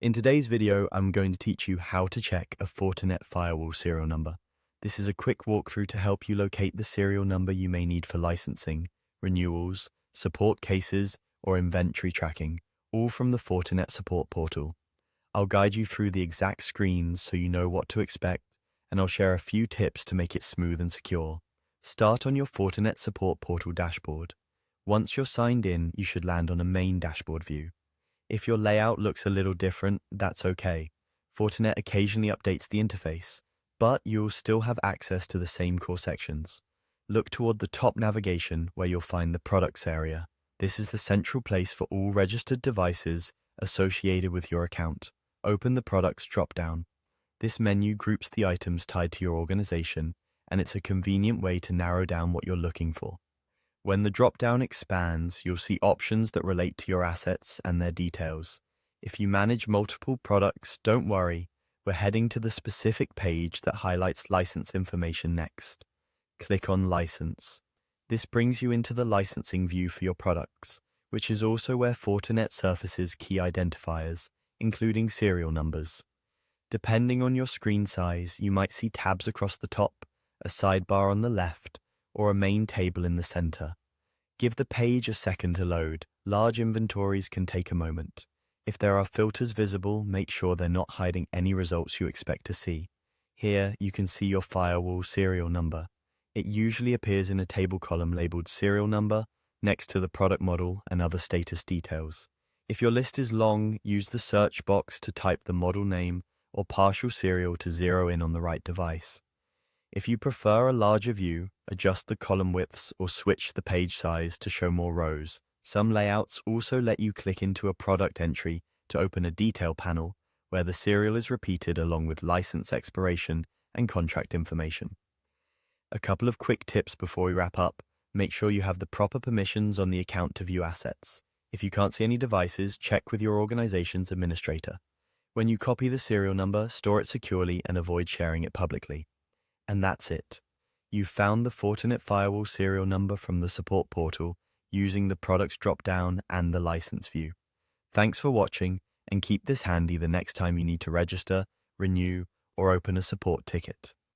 In today's video, I'm going to teach you how to check a Fortinet Firewall serial number. This is a quick walkthrough to help you locate the serial number you may need for licensing, renewals, support cases, or inventory tracking, all from the Fortinet support portal. I'll guide you through the exact screens so you know what to expect, and I'll share a few tips to make it smooth and secure. Start on your Fortinet support portal dashboard. Once you're signed in, you should land on a main dashboard view. If your layout looks a little different, that's okay. Fortinet occasionally updates the interface, but you'll still have access to the same core sections. Look toward the top navigation where you'll find the Products area. This is the central place for all registered devices associated with your account. Open the Products drop-down. This menu groups the items tied to your organization, and it's a convenient way to narrow down what you're looking for. When the drop-down expands, you'll see options that relate to your assets and their details. If you manage multiple products, don't worry, we're heading to the specific page that highlights license information next. Click on License. This brings you into the licensing view for your products, which is also where Fortinet surfaces key identifiers, including serial numbers. Depending on your screen size, you might see tabs across the top, a sidebar on the left, or a main table in the center. Give the page a second to load. Large inventories can take a moment. If there are filters visible, make sure they're not hiding any results you expect to see. Here, you can see your firewall serial number. It usually appears in a table column labeled serial number next to the product model and other status details. If your list is long, use the search box to type the model name or partial serial to zero in on the right device. If you prefer a larger view, adjust the column widths or switch the page size to show more rows. Some layouts also let you click into a product entry to open a detail panel where the serial is repeated along with license expiration and contract information. A couple of quick tips before we wrap up. Make sure you have the proper permissions on the account to view assets. If you can't see any devices, check with your organization's administrator. When you copy the serial number, store it securely and avoid sharing it publicly. And that's it. You've found the Fortinet Firewall serial number from the support portal using the products drop-down and the license view. Thanks for watching, and keep this handy the next time you need to register, renew, or open a support ticket.